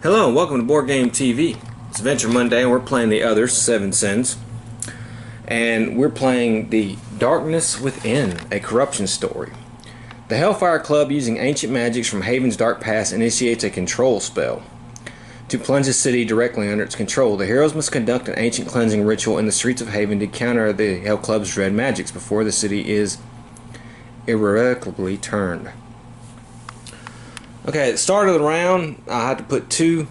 Hello and welcome to Boardgame TV. It's Adventure Monday and we're playing the other 7 Sins. And we're playing The Darkness Within, a corruption story. The Hellfire Club, using ancient magics from Haven's dark past, initiates a control spell. To plunge the city directly under its control, the heroes must conduct an ancient cleansing ritual in the streets of Haven to counter the Hell Club's dread magics before the city is irrevocably turned. Okay, at the start of the round, I had to put 2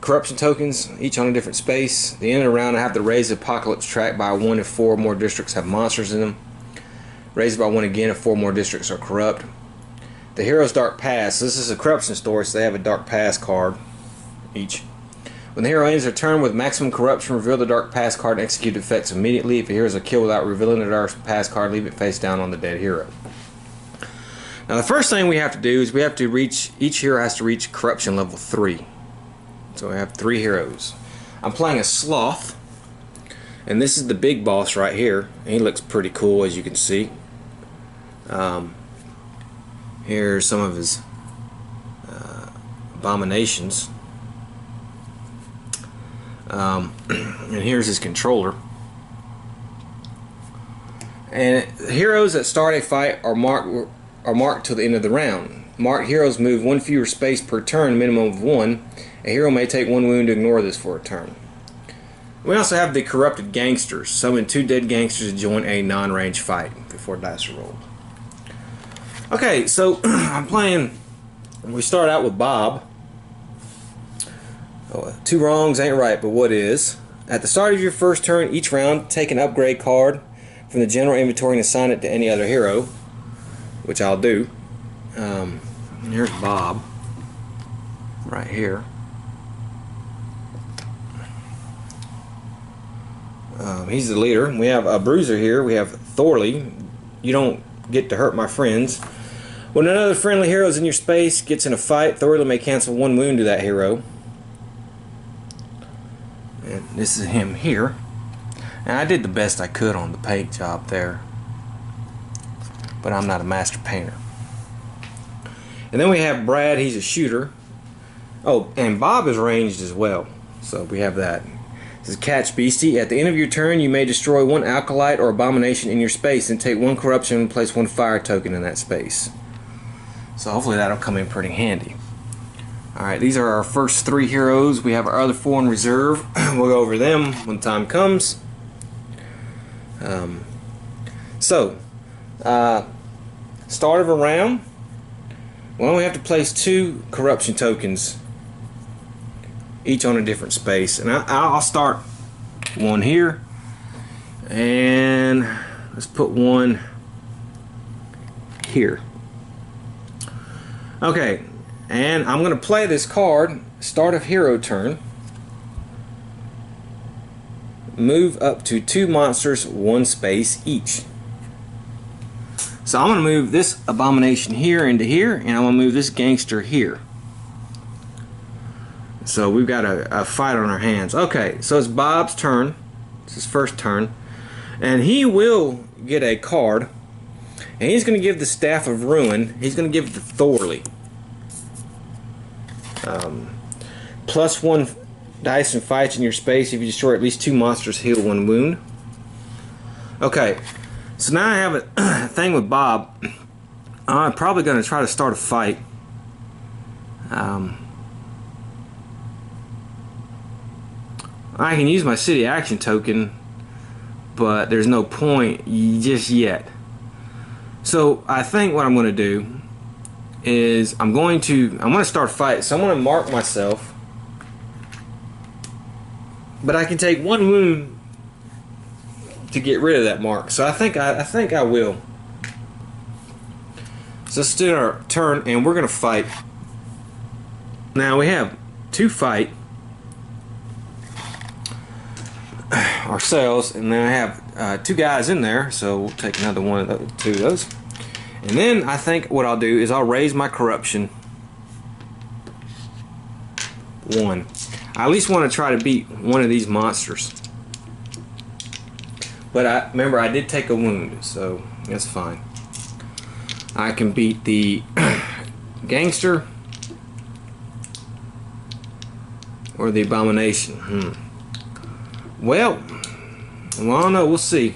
corruption tokens, each on a different space. At the end of the round, I have to raise the apocalypse track by 1 if 4 more districts have monsters in them. Raise it by 1 again if 4 more districts are corrupt. The hero's dark past. This is a corruption story, so they have a dark past card each. When the hero ends their turn with maximum corruption, reveal the dark past card and execute effects immediately. If the hero is killed without revealing the dark past card, leave it face down on the dead hero. Now the first thing we have to do is we have to reach, each hero has to reach corruption level 3. So we have 3 heroes. I'm playing a sloth, and this is the big boss right here. He looks pretty cool, as you can see. Here's some of his abominations. And here's his controller. And heroes that start a fight are marked till the end of the round. Marked heroes move 1 fewer space per turn, minimum of 1. A hero may take 1 wound to ignore this for a turn. We also have the corrupted gangsters. Summon 2 dead gangsters to join a non-range fight before dice are rolled. Okay, so I'm playing. We start out with Bob. 2 wrongs ain't right, but what is? At the start of your first turn each round, take an upgrade card from the general inventory and assign it to any other hero, which I'll do. Here's Bob right here. He's the leader. We have a bruiser here. We have Thorley. You don't get to hurt my friends. When another friendly hero is in your space, gets in a fight, Thorley may cancel 1 wound to that hero. And this is him here. And I did the best I could on the paint job there, but I'm not a master painter. And then we have Brad. He's a shooter. Oh, and Bob is ranged as well, so we have that. This is Catch Beastie. At the end of your turn, you may destroy 1 alkalite or abomination in your space and take 1 corruption and place 1 fire token in that space. So hopefully that'll come in pretty handy. Alright, these are our first 3 heroes. We have our other 4 in reserve. We'll go over them when time comes. Start of a round. Well, we have to place 2 corruption tokens, each on a different space. And I'll start 1 here. And let's put 1 here. Okay, and I'm going to play this card, start of hero turn. Move up to 2 monsters 1 space each. So I'm going to move this abomination here into here, and I'm going to move this gangster here. So we've got a fight on our hands. Okay, so it's Bob's turn. It's his first turn. And he will get a card. And he's going to give the Staff of Ruin. He's going to give it to Thorley. +1 dice and fights in your space. If you destroy at least 2 monsters, heal 1 wound. Okay, so now I have a thing with Bob. I'm probably going to try to start a fight. I can use my city action token, but there's no point just yet. So I think what I'm going to do is I'm going to start a fight. So I'm going to mark myself, but I can take 1 wound to get rid of that mark. So I think I will. So let's do our turn, and we're going to fight. Now we have 2 fight ourselves, and then I have 2 guys in there, so we'll take another 1 of those, 2 of those. And then I think what I'll do is I'll raise my corruption 1. I at least want to try to beat 1 of these monsters. But remember, I did take a wound, so that's fine. I can beat the gangster or the abomination? Well, I don't know. We'll see.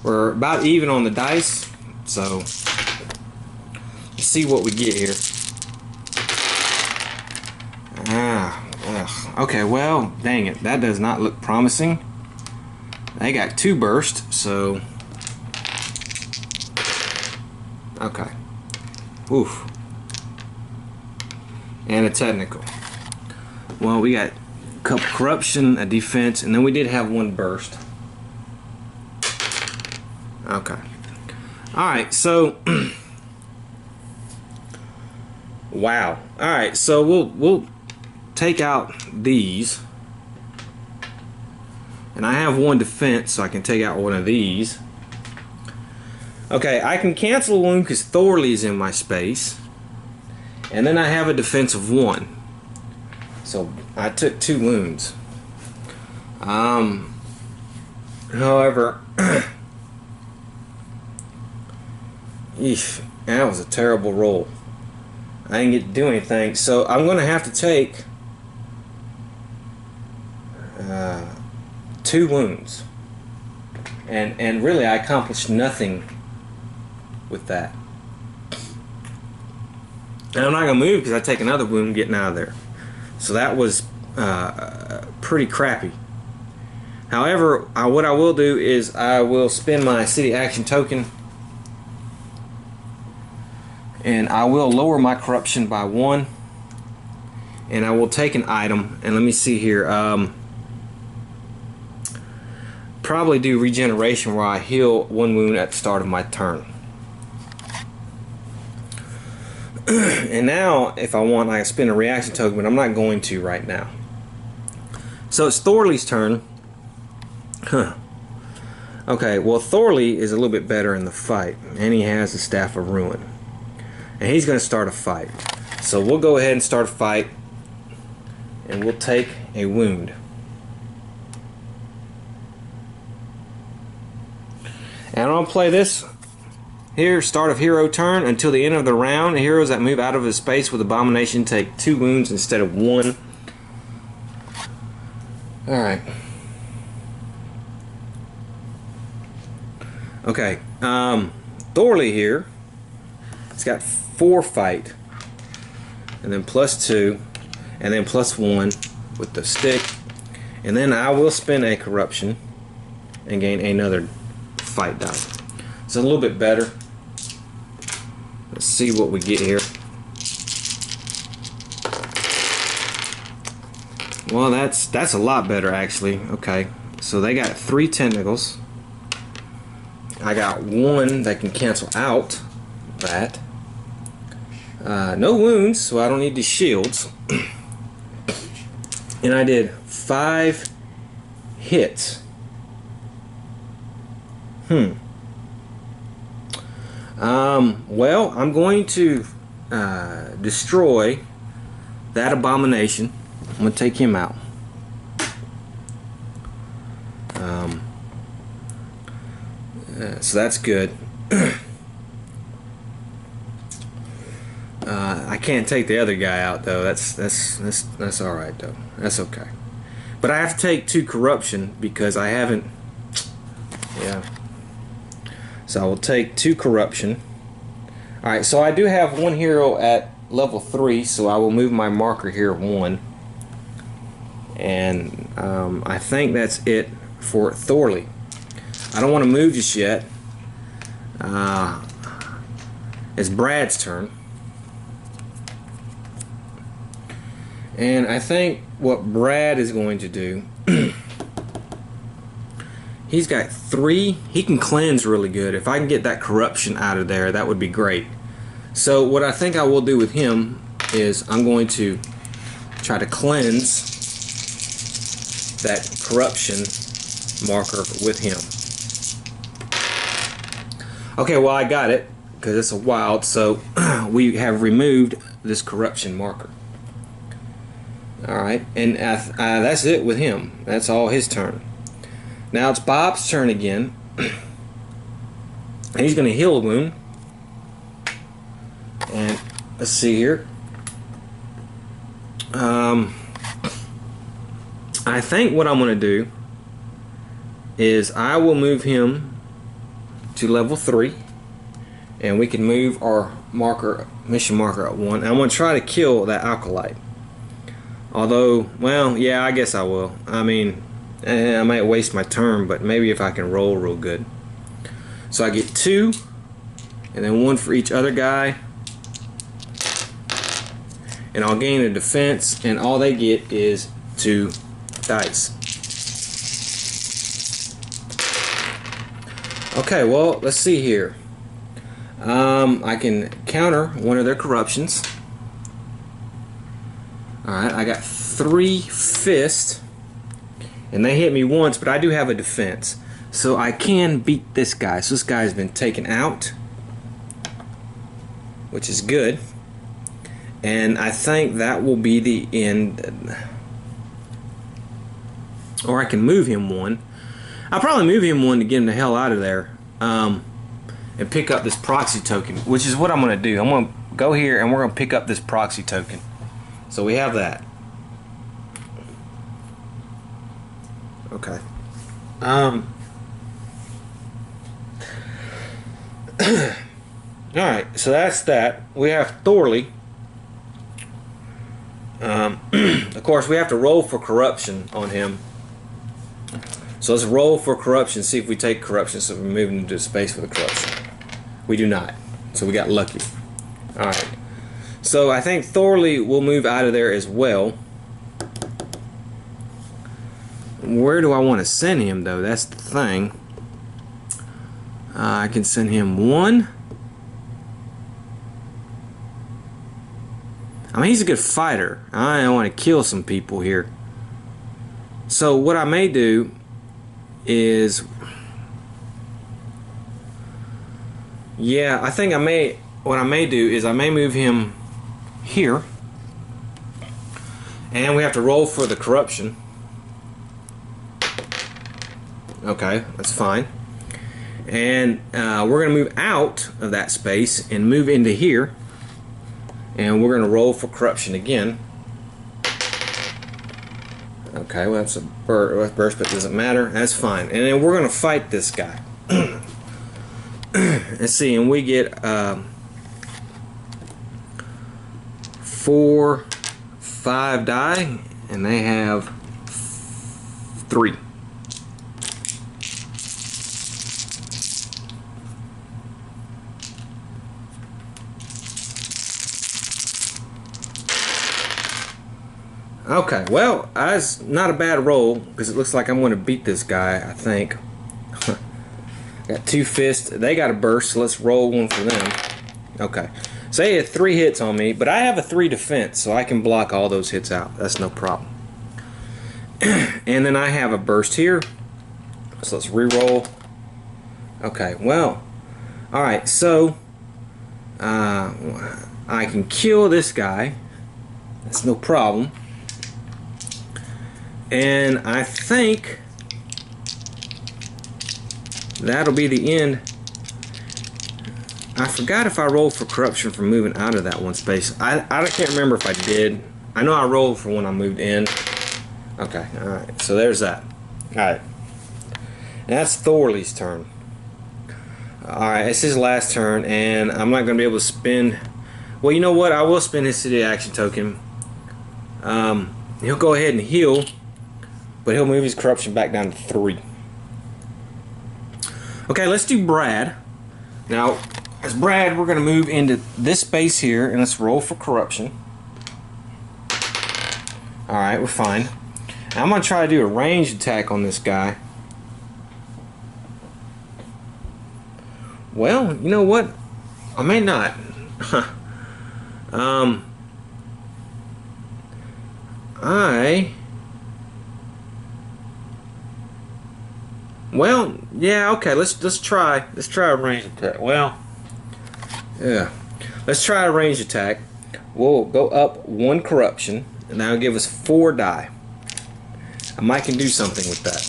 We're about even on the dice, so let's see what we get here. Okay, well, dang it. That does not look promising. They got 2 burst, so... Okay. Oof. And a technical. Well, we got a couple corruption, a defense, and then we did have 1 burst. Okay. Alright, so... Wow. Alright, so we'll take out these. And I have 1 defense, so I can take out 1 of these. Okay, I can cancel a wound because Thorley is in my space. And then I have a defense of 1. So I took 2 wounds. However, eesh, that was a terrible roll. I didn't get to do anything. So I'm going to have to take 2 wounds. And really I accomplished nothing with that. And I'm not going to move because I take another wound getting out of there. So that was pretty crappy. However, what I will do is I will spend my city action token and I will lower my corruption by 1, and I will take an item, and let me see here, probably do regeneration where I heal 1 wound at the start of my turn. And now if I want, I can spend a reaction token, but I'm not going to right now. So it's Thorley's turn. Okay, well, Thorley is a little bit better in the fight, and he has the Staff of Ruin. And he's going to start a fight. So we'll go ahead and start a fight, and we'll take a wound. And I'm going to play this here, start of hero turn. Until the end of the round, heroes that move out of his space with abomination take 2 wounds instead of 1. Alright. Okay, Thorley here, it's got 4 fight, and then +2, and then +1 with the stick, and then I will spend a corruption and gain another fight die. It's a little bit better. Let's see what we get here. Well, that's a lot better actually. Okay, so they got 3 tentacles. I got 1 that can cancel out that. No wounds, so I don't need the shields. And I did 5 hits. Well, I'm going to destroy that abomination. I'm going to take him out. So that's good. I can't take the other guy out though. That's all right though. That's okay. But I have to take 2 corruption because I haven't. Yeah. So I will take 2 corruption. All right. So I do have 1 hero at level 3, so I will move my marker here 1. And I think that's it for Thorley. I don't want to move just yet. It's Brad's turn. And I think what Brad is going to do, he's got 3. He can cleanse really good. If I can get that corruption out of there, that would be great. So what I think I will do with him is I'm going to try to cleanse that corruption marker with him. Okay, well, I got it because it's a wild, so we have removed this corruption marker. Alright, and that's it with him. That's all his turn. Now it's Bob's turn again. And he's going to heal a wound. And let's see here. I think what I'm going to do is I will move him to level 3, and we can move our mission marker at 1. I'm going to try to kill that Alkalite. Although, well, yeah, I guess I will. I mean, I might waste my turn, but maybe if I can roll real good. So I get 2, and then 1 for each other guy. And I'll gain a defense, and all they get is 2 dice. Okay, well, let's see here. I can counter one of their corruptions. Alright, I got 3 fists, and they hit me once, but I do have a defense. So I can beat this guy. So this guy's been taken out, which is good. And I think that will be the end. Or I can move him 1. I'll probably move him 1 to get him the hell out of there. And pick up this proxy token, which is what I'm going to do. I'm going to go here and we're going to pick up this proxy token. So we have that. Okay. Alright, so that's that. We have Thorley. Of course, we have to roll for corruption on him. So let's roll for corruption, see if we take corruption, so we're moving into space with a corruption. We do not. So we got lucky. Alright. So I think Thorley will move out of there as well. Where do I want to send him, though? That's the thing. I can send him 1. I mean, he's a good fighter. I want to kill some people here. So what I may do is, yeah, I think what I may do is I may move him here, and we have to roll for the corruption. Okay, that's fine. And we're going to move out of that space and move into here, and we're going to roll for corruption again. Okay, well, that's a burst, but it doesn't matter. That's fine. And then we're going to fight this guy. Let's see, and we get 4, 5 die, and they have 3. Okay, well, that's not a bad roll, because it looks like I'm going to beat this guy, I think. Got 2 fists. They got a burst, so let's roll 1 for them. Okay. So they had 3 hits on me, but I have a 3 defense, so I can block all those hits out. That's no problem. And then I have a burst here. So let's re-roll. Okay, well. Alright, so I can kill this guy. That's no problem. And I think that'll be the end. I forgot if I rolled for corruption for moving out of that one space. I can't remember if I did. I know I rolled for when I moved in. Okay, alright. So there's that. Alright. That's Thorley's turn. Alright, it's his last turn, and I'm not going to be able to spend... Well, you know what? I will spend his city action token. He'll go ahead and heal, but he'll move his corruption back down to 3. Okay, let's do Brad. Now, as Brad, we're going to move into this space here, and let's roll for corruption. Alright, we're fine. Now, I'm going to try to do a ranged attack on this guy. Well, you know what? I may not. Well, yeah, okay, let's try a ranged attack. Well, yeah. Let's try a ranged attack. We'll go up 1 corruption, and that'll give us 4 die. I might can do something with that.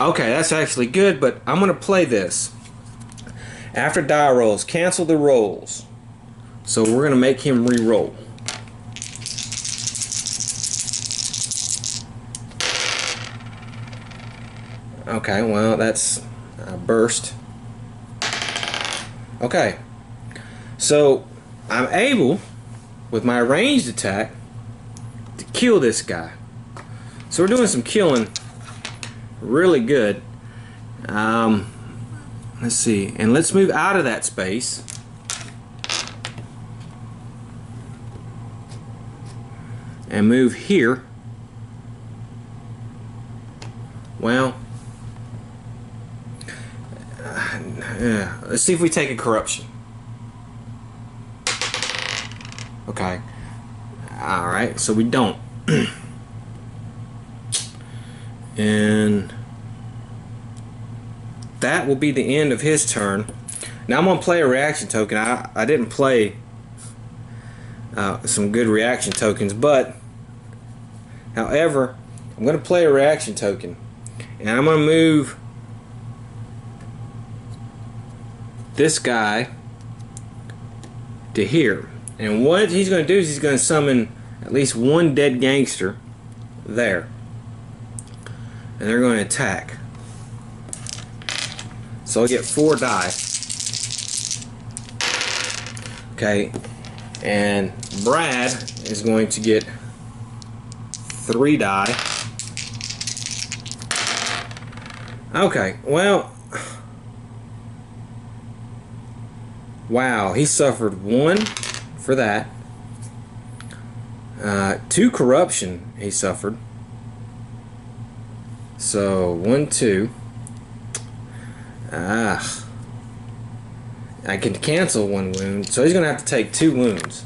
Okay, that's actually good, but I'm going to play this. After die rolls, cancel the rolls. So we're going to make him re-roll. Okay, well, that's a burst. Okay, so I'm able, with my ranged attack, to kill this guy. So we're doing some killing really good. Let's see, and let's move out of that space. And move here. Well, let's see if we take a corruption. Okay. Alright, so we don't. And that will be the end of his turn. Now I'm going to play a reaction token. I didn't play some good reaction tokens, but however, I'm going to play a reaction token. And I'm going to move this guy to here. And what he's going to do is he's going to summon at least one dead gangster there. And they're going to attack. So I'll get 4 die. Okay. And Brad is going to get 3 die. Okay, well, wow, he suffered 1 for that. 2 corruption he suffered. So 1, 2. I can cancel 1 wound, so he's going to have to take 2 wounds.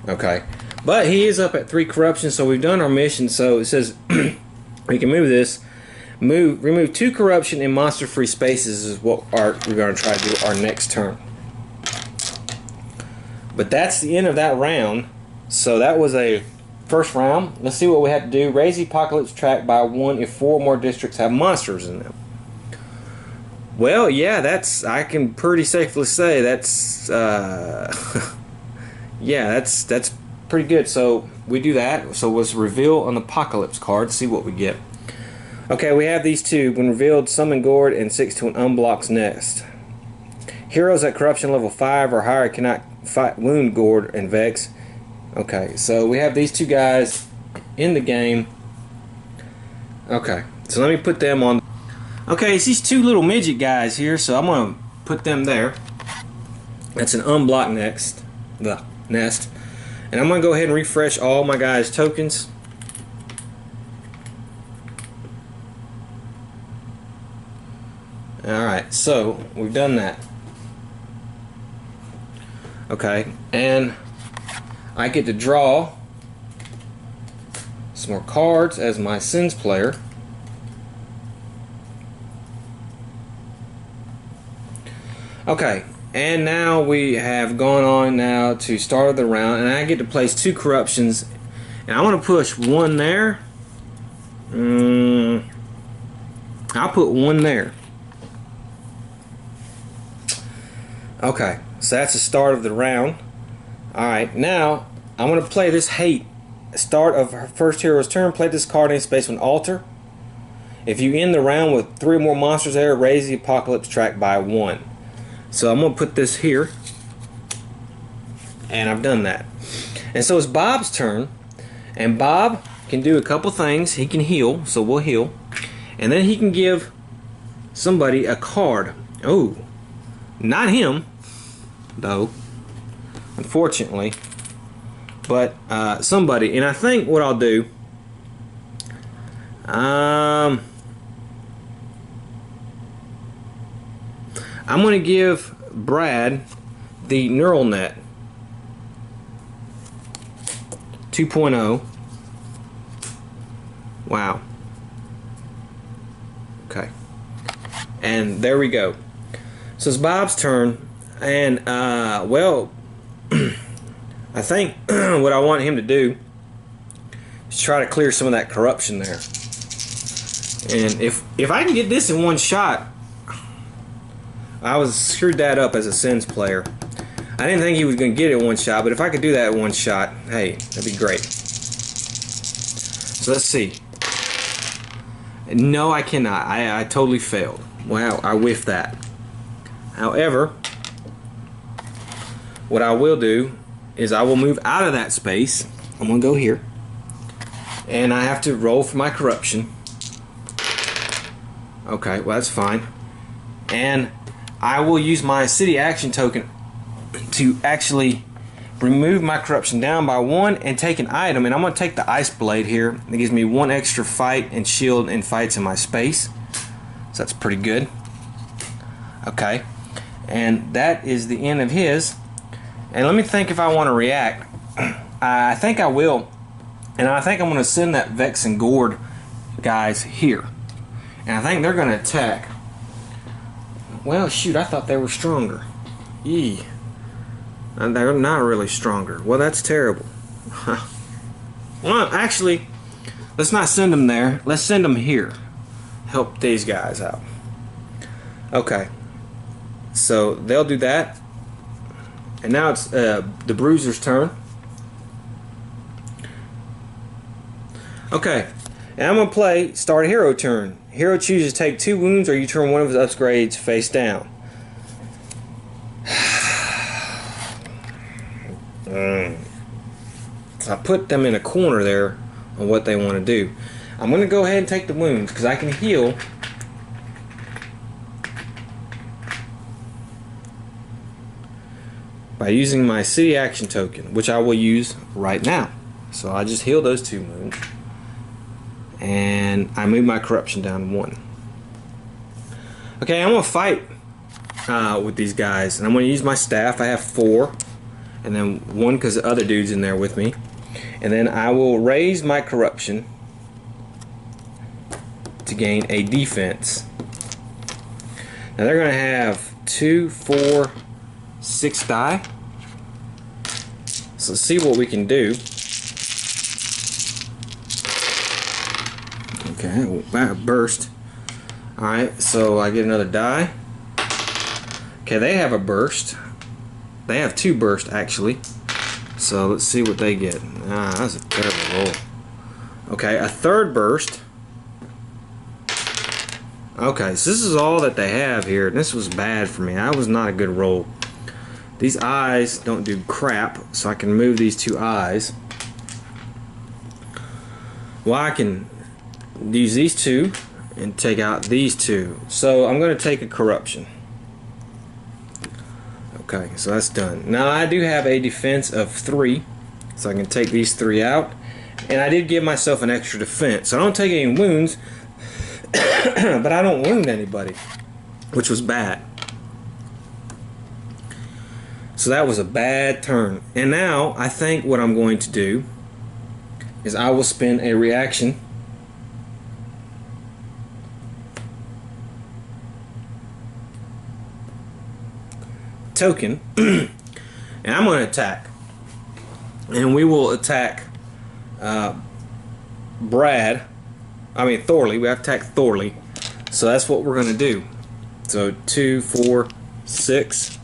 Okay, but he is up at 3 corruption, so we've done our mission. So it says we can move this. Remove 2 corruption in monster-free spaces is what we're going to try to do our next turn. But that's the end of that round. So that was a first round. Let's see what we have to do. Raise the apocalypse track by 1 if 4 more districts have monsters in them. Well, yeah, I can pretty safely say that's yeah, that's pretty good. So we do that. So let's reveal an apocalypse card, see what we get. Okay, we have these 2. When revealed, summon Gourd and 6 to an unblocked nest. Heroes at corruption level 5 or higher cannot fight wound Gourd and Vex. Okay, so we have these 2 guys in the game. Okay, so let me put them on. Okay, it's these 2 little midget guys here, so I'm going to put them there. That's an unblocked nest. And I'm going to go ahead and refresh all my guys' tokens. Alright, so we've done that. Okay, and I get to draw some more cards as my Sins player. Okay, and now we have gone on now to start of the round, and I get to place 2 corruptions, and I want to push 1 there. I'll put 1 there. Okay, so that's the start of the round. Alright, now I'm going to play this hate. Start of her first hero's turn, play this card in space on altar. If you end the round with 3 or more monsters there, raise the apocalypse track by 1. So I'm going to put this here. And I've done that. And so it's Bob's turn. And Bob can do a couple things. He can heal, so we'll heal. And then he can give somebody a card. Oh, not him, though, unfortunately. But somebody. And I think what I'll do, I'm going to give Brad the neural net 2.0. Wow. Okay. And there we go. So it's Bob's turn. And, well, I think what I want him to do is try to clear some of that corruption there. And if I can get this in one shot, I was screwed that up as a Sins player. I didn't think he was going to get it in one shot, but if I could do that in one shot, hey, that'd be great. So let's see. No, I cannot. I totally failed. Wow, I whiffed that. However, what I will do is I will move out of that space. I'm going to go here. And I have to roll for my corruption. Okay, well that's fine. And I will use my city action token to actually remove my corruption down by 1 and take an item. And I'm going to take the ice blade here. It gives me 1 extra fight and shield and fights in my space. So that's pretty good. Okay. And that is the end of his. And let me think if I want to react. I think I will. And I think I'm going to send that Vex and Gourd guys here. And I think they're going to attack. Well, shoot, I thought they were stronger. Yee. And they're not really stronger. Well, that's terrible. Well, actually, let's not send them there. Let's send them here. Help these guys out. Okay. So they'll do that. And now it's the Bruiser's turn. Okay. And I'm going to play start a hero turn. Hero chooses to take 2 wounds or you turn one of his upgrades face down. So I put them in a corner there on what they want to do. I'm going to go ahead and take the wounds because I can heal by using my city action token, which I will use right now. So I just heal those 2 wounds. And I move my corruption down to 1. Okay, I'm going to fight with these guys. And I'm going to use my staff. I have 4. And then 1 because the other dude's in there with me. And then I will raise my corruption to gain a defense. Now they're going to have 2, 4, 6 die. So let's see what we can do. Okay, that burst. Alright, so I get another die. Okay, they have a burst. They have 2 bursts actually. So let's see what they get. Ah, that's a terrible roll. Okay, a 3rd burst. Okay, so this is all that they have here. This was bad for me. That was not a good roll. These eyes don't do crap, so I can move these 2 eyes. Well, I can use these 2 and take out these 2. So I'm going to take a corruption. Okay, so that's done. Now I do have a defense of 3, so I can take these 3 out. And I did give myself an extra defense. So I don't take any wounds, but I don't wound anybody, which was bad. So that was a bad turn. And now I think what I'm going to do is I will spend a reaction token and I'm going to attack, and we will attack Thorley. We have to attack Thorley, so that's what we're going to do. So 2, 4, 6.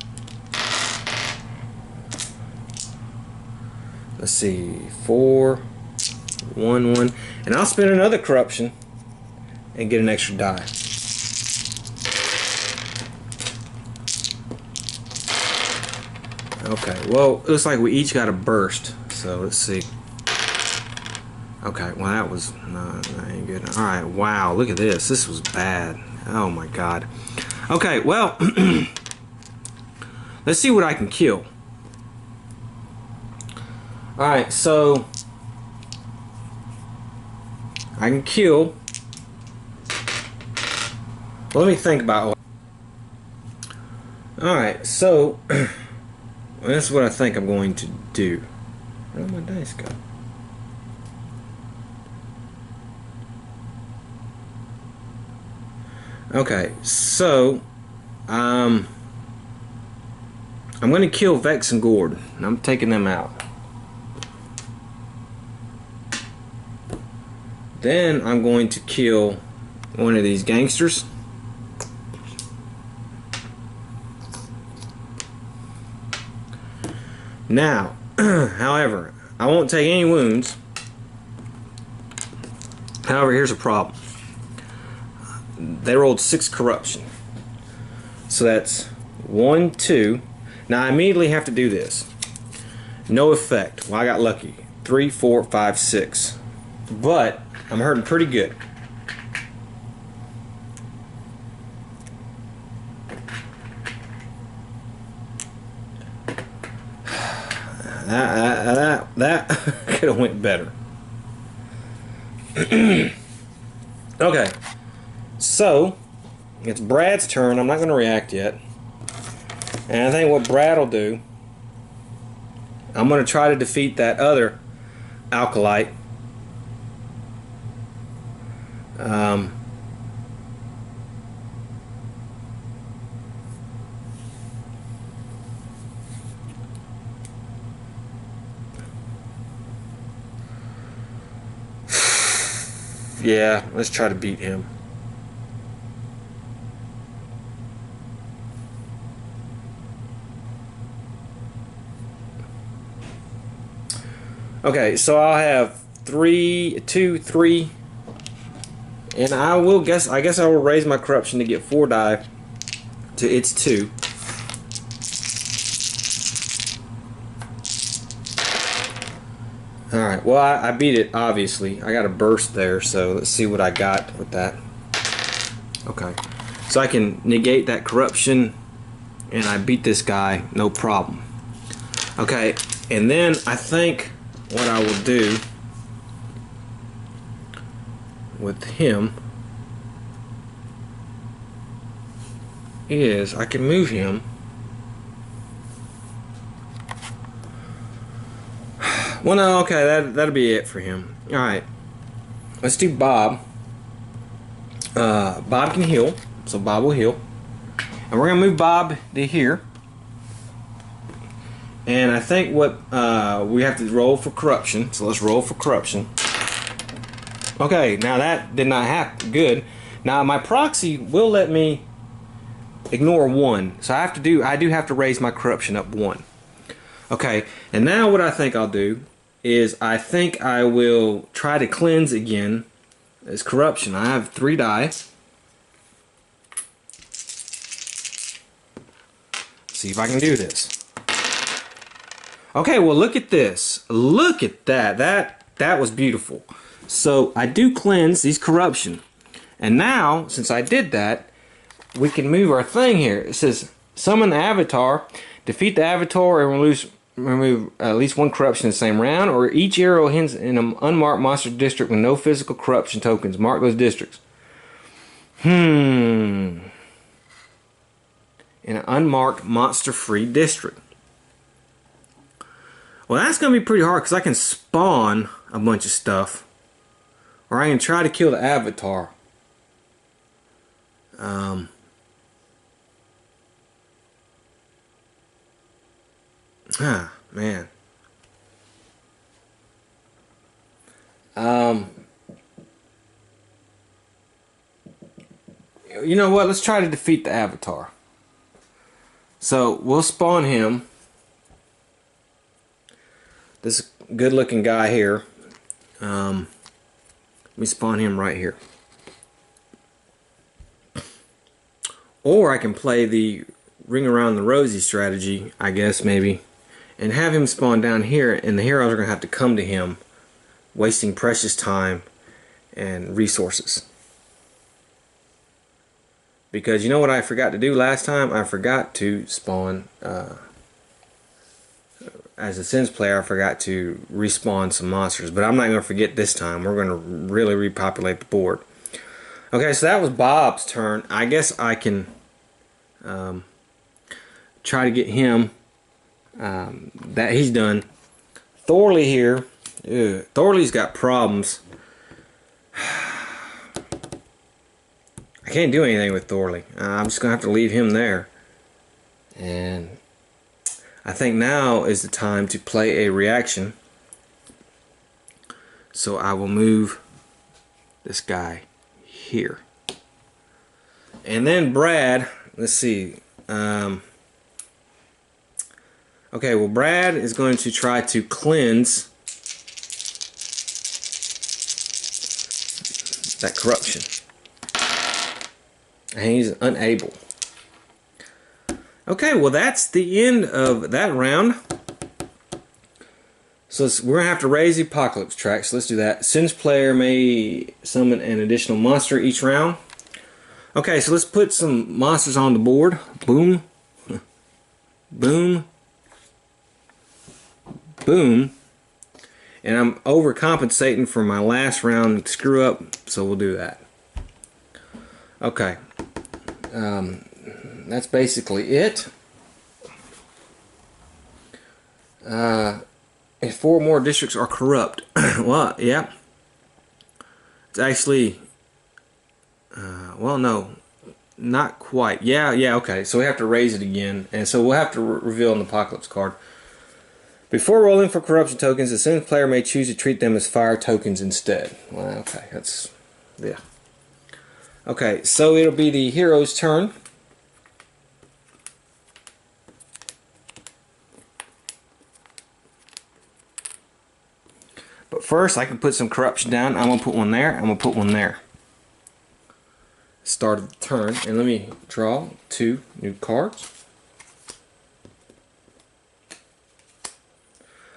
Let's see, 4, 1, 1, and I'll spend another corruption and get an extra die. Okay, well, it looks like we each got a burst, so let's see. Okay, well that was not ain't good. Alright, wow, look at this. This was bad. Oh my god. Okay, well, let's see what I can kill. Alright, so I can kill. Well, let me think about it. Alright, so that's what I think I'm going to do. Where did my dice go? Okay, so I'm going to kill Vex and Gord. I'm taking them out. Then I'm going to kill one of these gangsters. Now, however, I won't take any wounds. However, here's a problem. They rolled 6 corruption. So that's 1, 2. Now I immediately have to do this. No effect. Well, I got lucky. 3, 4, 5, 6. But I'm hurting pretty good. That could have went better. Okay, so it's Brad's turn. I'm not going to react yet. And I think what Brad will do, I'm going to try to defeat that other Alkalite. Yeah, let's try to beat him. Okay, so I'll have 3, 2, 3, and I guess I will raise my corruption to get 4 die to its 2. Alright, well I beat it, obviously. I got a burst there, so let's see what I got with that. Okay, so I can negate that corruption, and I beat this guy, no problem. Okay, and then I think what I will do with him is I can move him. Well, no, okay, that'll be it for him. Alright, let's do Bob. Bob can heal, so Bob will heal. And we're going to move Bob to here. And I think what we have to roll for corruption, so let's roll for corruption. Okay, now that did not happen. Good. Now my proxy will let me ignore 1, so I do have to raise my corruption up 1. Okay, and now what I think I'll do is I think I will try to cleanse again as corruption. I have 3 die. See if I can do this. Okay, well look at this. Look at that. That was beautiful. So I do cleanse these corruption. And now, since I did that, we can move our thing here. It says summon the avatar, defeat the avatar, and remove at least 1 corruption in the same round, or each arrow hits in an unmarked monster district with no physical corruption tokens. Mark those districts. In an unmarked monster-free district. Well, that's going to be pretty hard because I can spawn a bunch of stuff, or I can try to kill the avatar. Man. You know what? Let's try to defeat the avatar. So we'll spawn him. This good-looking guy here. Let me spawn him right here. Or I can play the ring around the rosy strategy, I guess, maybe, and have him spawn down here, and the heroes are going to have to come to him, wasting precious time and resources. Because you know what I forgot to do last time? I forgot to spawn, as a Sims player, I forgot to respawn some monsters. But I'm not going to forget this time. We're going to really repopulate the board. Okay, so that was Bob's turn. I guess I can try to get him. That he's done. Thorley here. Ew, Thorley's got problems. I can't do anything with Thorley. I'm just going to have to leave him there. And I think now is the time to play a reaction. So I will move this guy here. And then Brad, let's see. Okay, well, Brad is going to try to cleanse that corruption. And he's unable. Okay, well, that's the end of that round. So we're going to have to raise the Apocalypse track, so let's do that. Since player may summon an additional monster each round. Okay, so let's put some monsters on the board. Boom. Boom. Boom. And I'm overcompensating for my last round screw up, so we'll do that. Okay. That's basically it. And 4 more districts are corrupt. Well, yeah. It's actually... well, no. Not quite. Yeah, okay. So we have to raise it again. And so we'll have to reveal an Apocalypse card. Before rolling for corruption tokens, the same player may choose to treat them as fire tokens instead. Well, okay. That's... yeah. Okay, so it'll be the hero's turn. But first, I can put some corruption down. I'm going to put one there. I'm going to put one there. Start of the turn. And let me draw 2 new cards.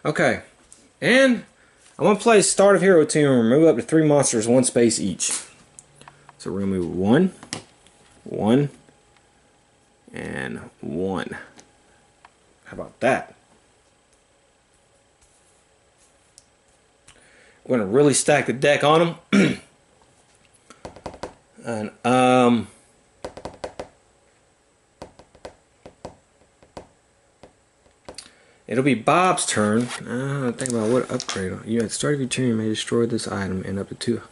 Okay. And I'm going to play Start of Hero 2 and remove up to 3 monsters, 1 space each. So we're going to move 1, 1, and 1. How about that? We're going to really stack the deck on them. And, it'll be Bob's turn. Think about what upgrade. You at the start of your turn, you may destroy this item and up to 2.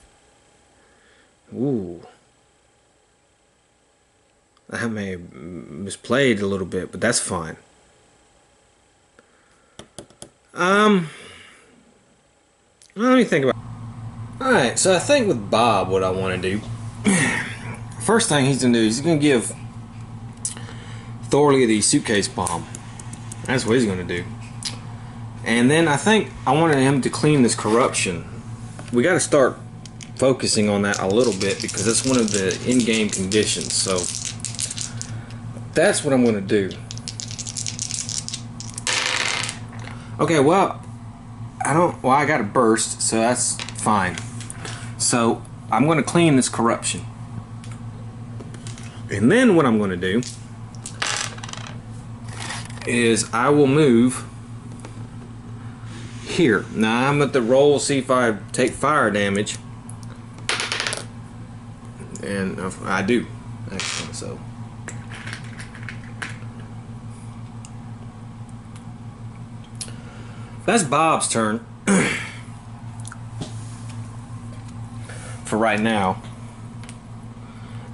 Ooh. I may have misplayed a little bit, but that's fine. Let me think about it. Alright, so I think with Bob what I want to do. First thing he's going to do is he's going to give Thorley the suitcase bomb. That's what he's going to do. And then I think I wanted him to clean this corruption. We got to start focusing on that a little bit because that's one of the in-game conditions. So that's what I'm going to do. Okay, well, I got a burst, so that's fine. So I'm going to clean this corruption. And then what I'm going to do is I will move here. Now I'm at the roll, see if I take fire damage. And I do, actually, so. That's Bob's turn for right now.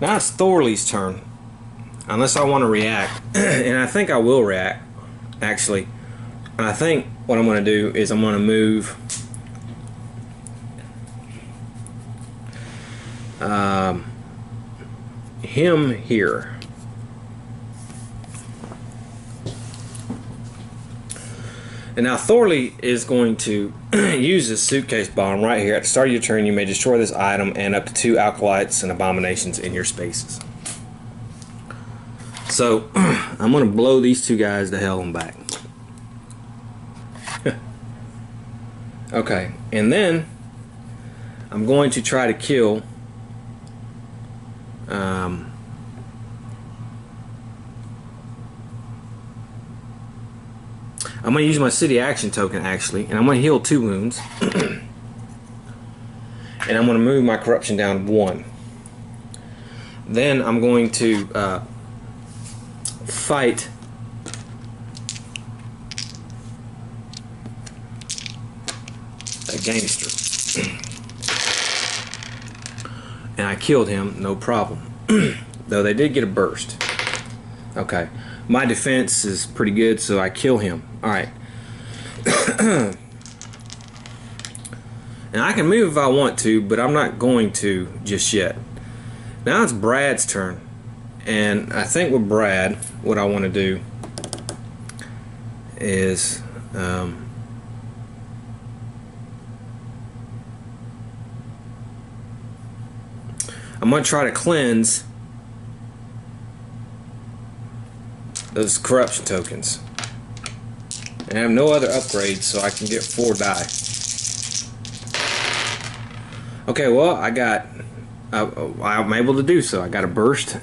Now it's Thorley's turn, unless I want to react, and I think I will react, actually. And I think what I'm going to do is I'm going to move him here. And now Thorley is going to use this suitcase bomb right here. At the start of your turn, you may destroy this item and up to 2 acolytes and abominations in your spaces. So I'm going to blow these 2 guys to hell and back. Okay, and then I'm going to try to kill I'm going to use my city action token actually, and I'm going to heal 2 wounds. And I'm going to move my corruption down 1. Then I'm going to fight a gangster. And I killed him, no problem. Though they did get a burst. Okay. my defense is pretty good, so I kill him. Alright. And I can move if I want to, but I'm not going to just yet. Now it's Brad's turn. And I think with Brad, what I want to do is I'm going to try to cleanse those corruption tokens. And I have no other upgrades, so I can get 4 die. Okay, well, I'm able to do so. I got a burst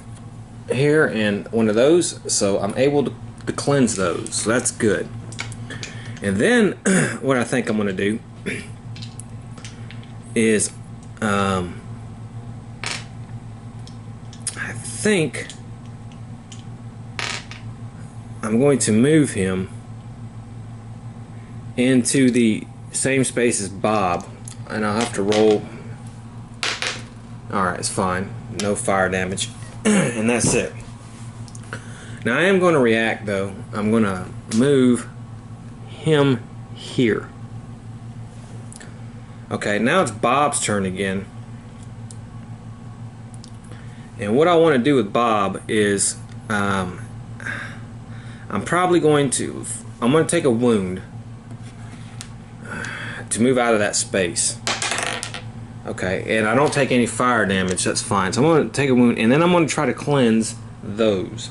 here and one of those, so I'm able to cleanse those, so that's good. And then what I think I'm going to do is I think I'm going to move him into the same space as Bob, and I'll have to roll. Alright, it's fine. No fire damage. And that's it. Now I am going to react though. I'm going to move him here. Okay, now it's Bob's turn again. And what I want to do with Bob is I'm going to take a wound to move out of that space. Okay, and I don't take any fire damage, that's fine. So I'm going to take a wound, and then I'm going to try to cleanse those.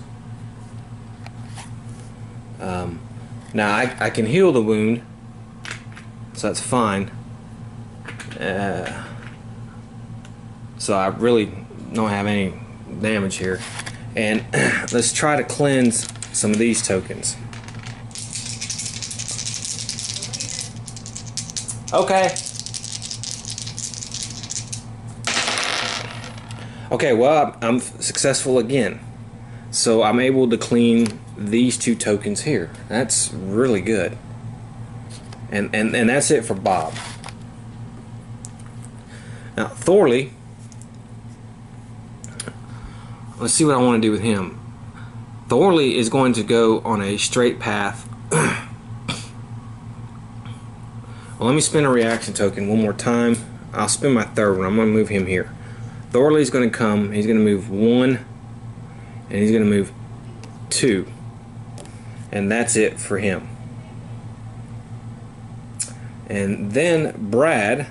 Now I can heal the wound, so that's fine. So I really don't have any damage here. And let's try to cleanse some of these tokens. Okay. Okay, well, I'm successful again. So I'm able to clean these 2 tokens here. That's really good. And that's it for Bob. Now, Thorley, let's see what I want to do with him. Thorley is going to go on a straight path. Well, let me spin a reaction token one more time. I'll spin my 3rd one. I'm going to move him here. Thorley's going to come. He's going to move 1, and he's going to move 2. And that's it for him. And then Brad,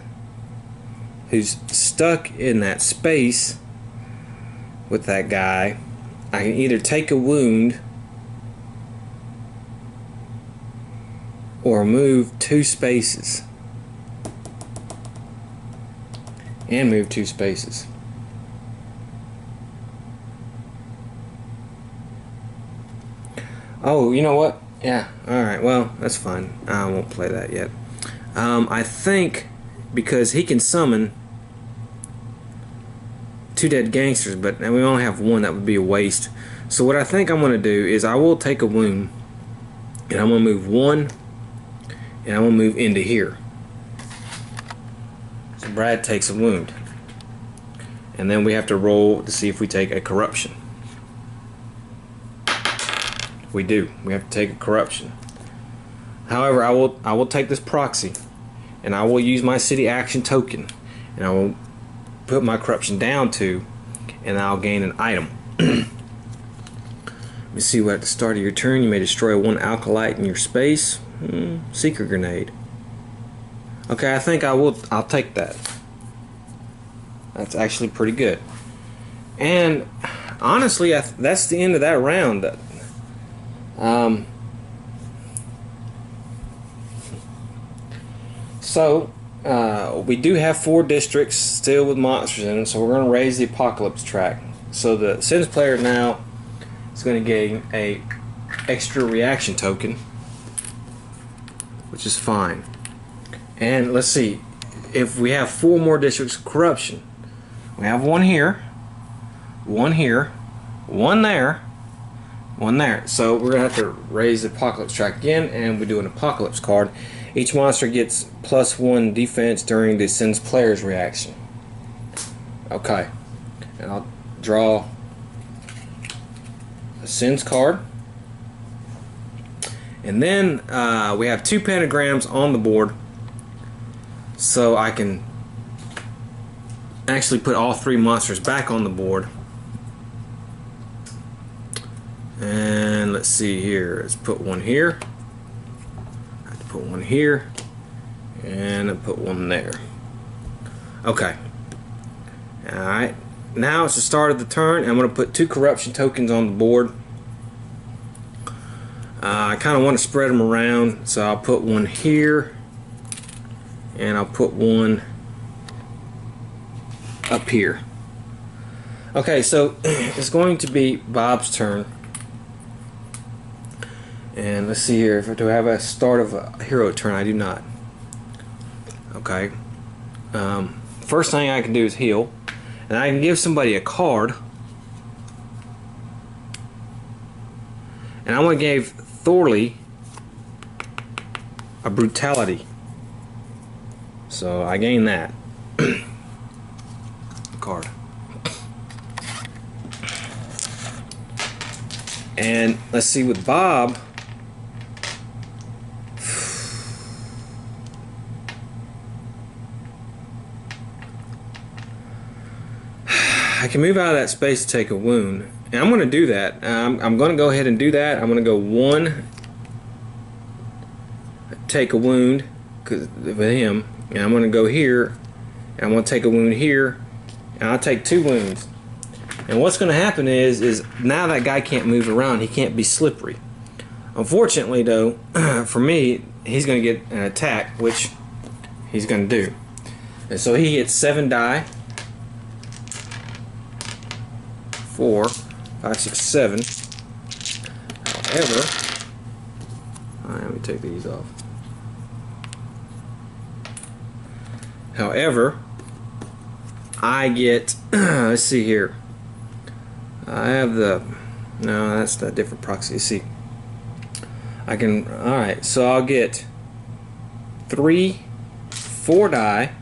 who's stuck in that space with that guy, I can either take a wound or move 2 spaces. And move 2 spaces. Oh, you know what? Yeah, alright, well, that's fine. I won't play that yet. I think because he can summon 2 dead gangsters, but we only have 1, that would be a waste. So what I think I'm going to do is I will take a wound, and I'm going to move 1, and I'm going to move into here. So Brad takes a wound. And then we have to roll to see if we take a corruption. We do. We have to take a corruption. However, I will take this proxy, and I will use my city action token, and I will put my corruption down to, and I'll gain an item. Let me see what at the start of your turn you may destroy 1 alkalite in your space. Seeker grenade. Okay, I think I'll take that. That's actually pretty good. And honestly, that's the end of that round. So we do have 4 districts still with monsters in them, so we're going to raise the apocalypse track. So the Sins player now is going to gain a extra reaction token, which is fine. And let's see, if we have 4 more districts of corruption, we have 1 here, 1 here, 1 there, 1 there. So we're going to have to raise the apocalypse track again, and we do an apocalypse card. Each monster gets +1 defense during the Sins player's reaction. Okay, and I'll draw a Sins card. And then we have 2 pentagrams on the board, so I can actually put all 3 monsters back on the board. And let's see here. Let's put one here. I have to put one here, and I put one there. Okay. All right. Now it's the start of the turn. I'm going to put 2 corruption tokens on the board. I kind of want to spread them around, so I'll put one here, and I'll put one up here. Okay, so it's going to be Bob's turn. And let's see here. Do I have a start of a hero turn? I do not. Okay. First thing I can do is heal. And I can give somebody a card. And I want to give Thorley a brutality. So I gain that card. And let's see with Bob. I can move out of that space to take a wound, and I'm going to do that. I'm going to go ahead and do that. I'm going to go 1, take a wound with him, and I'm going to go here, and I'm going to take a wound here, and I'll take 2 wounds. And what's going to happen is now that guy can't move around. He can't be slippery. Unfortunately, though, for me, he's going to get an attack, which he's going to do. And so he hits 7 die. 4, 5, 6, 7. However, let me take these off. However, I get, let's see here. I have the, no, that's the different proxy. Let's see. I can, alright, so I'll get 3, 4 die,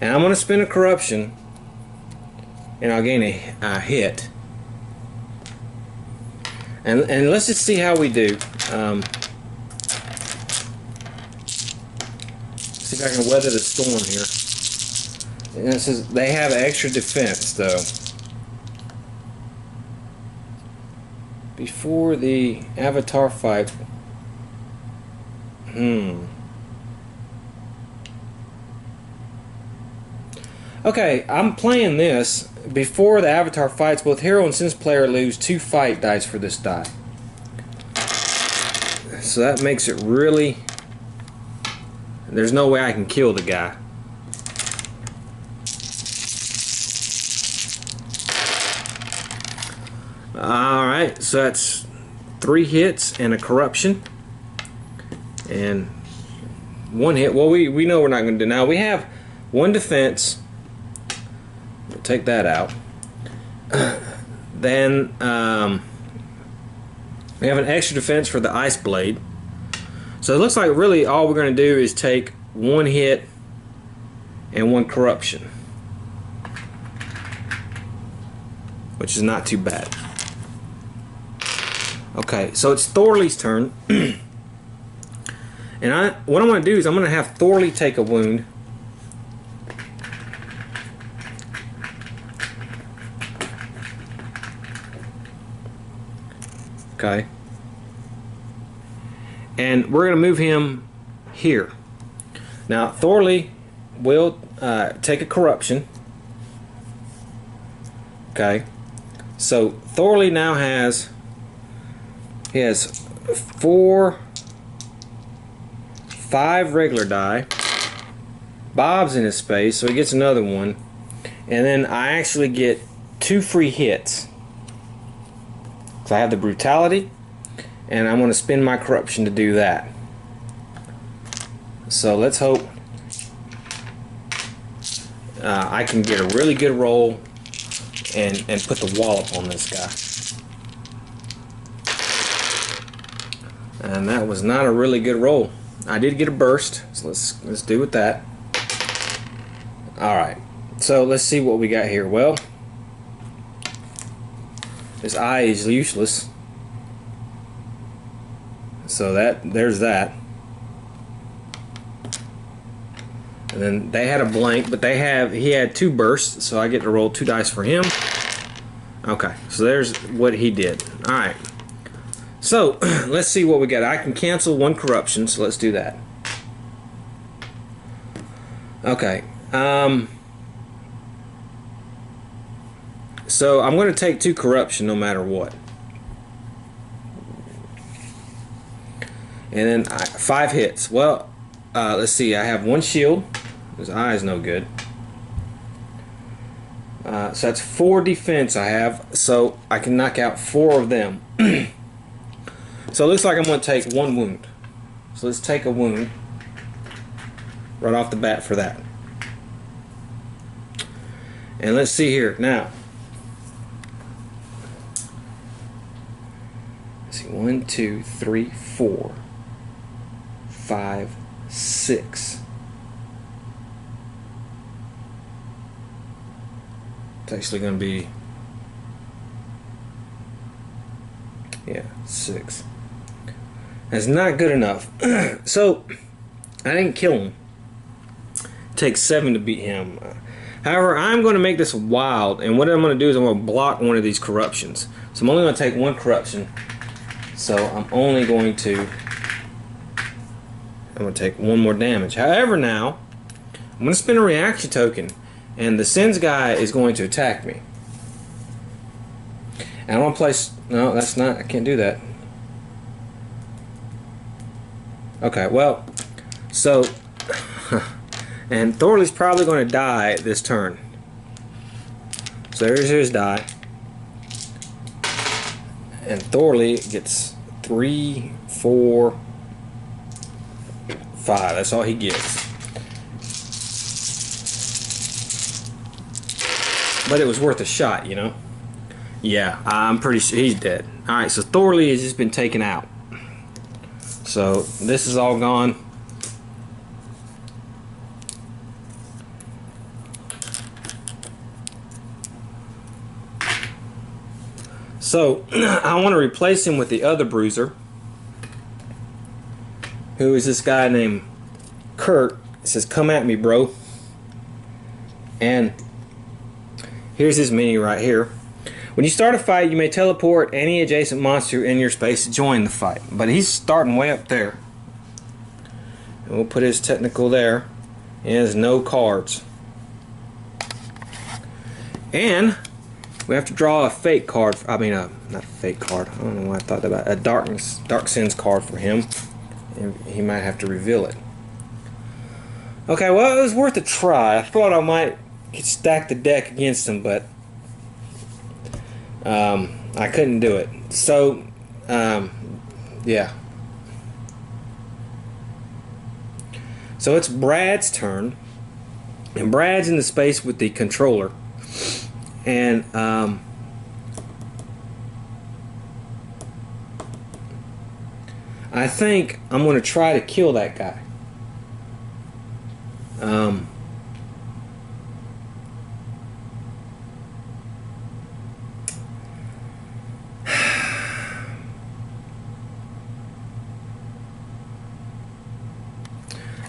and I'm going to spend a corruption, and I'll gain a hit. And let's just see how we do. See if I can weather the storm here. And it says they have extra defense, though. Before the Avatar fight. Okay, I'm playing this. Before the Avatar fights, both hero and sense player lose 2 fight dice for this die. So that makes it really... There's no way I can kill the guy. Alright, so that's 3 hits and a corruption. And 1 hit. Well, we know we're not going to do. Now, we have 1 defense. We'll take that out. Then we have an extra defense for the Ice Blade. So it looks like really all we're going to do is take 1 hit and 1 corruption, which is not too bad. Okay, so it's Thorley's turn. And what I'm going to do is I'm going to have Thorley take a wound. Okay. And we're going to move him here. Now, Thorley will take a corruption. Okay. So, Thorley now has... He has 5 regular die. Bob's in his space, so he gets another one. And then I actually get 2 free hits. So I have the brutality, and I'm going to spend my corruption to do that. So let's hope I can get a really good roll and put the wallop on this guy. And that was not a really good roll. I did get a burst, so let's do with that. Alright, so let's see what we got here. Well, this eye is useless. So there's that. And then they had a blank, but he had 2 bursts, so I get to roll 2 dice for him. Okay, so there's what he did. Alright. So, let's see what we got. I can cancel 1 corruption, so let's do that. Okay. So, I'm going to take 2 corruption no matter what. And then 5 hits. Well, let's see. I have 1 shield. His eye is no good. So that's 4 defense I have. So I can knock out 4 of them. So it looks like I'm going to take 1 wound. So let's take a wound right off the bat for that. And let's see here. Now, let's see. 1, 2, 3, 4, 5, 6. It's actually going to be, yeah, 6. That's not good enough. So I didn't kill him. It takes 7 to beat him. However, I'm going to make this wild, and what I'm going to do is I'm going to block one of these corruptions. So I'm only going to take 1 corruption. So I'm only going to take 1 more damage. However, now I'm going to spend a reaction token, and the Sins guy is going to attack me. And I want to place. No, that's not. I can't do that. Okay, well, so and Thorley's probably going to die this turn. So there's his die, and Thorley gets 3, 4, 5. That's all he gets. But it was worth a shot, you know. Yeah, I'm pretty sure he's dead. All right, so Thorley has just been taken out. So this is all gone. So I want to replace him with the other bruiser, who is this guy named Kurt. It says, "Come at me, bro." And here's his menu right here. When you start a fight, you may teleport any adjacent monster in your space to join the fight. But he's starting way up there. And we'll put his technical there. He has no cards. And we have to draw a fake card. I mean, not a fake card. I don't know why I thought about a Dark Sins card for him. And he might have to reveal it. Okay, well, it was worth a try. I thought I might stack the deck against him, but I couldn't do it. So, yeah. So it's Brad's turn, and Brad's in the space with the controller, and I think I'm going to try to kill that guy.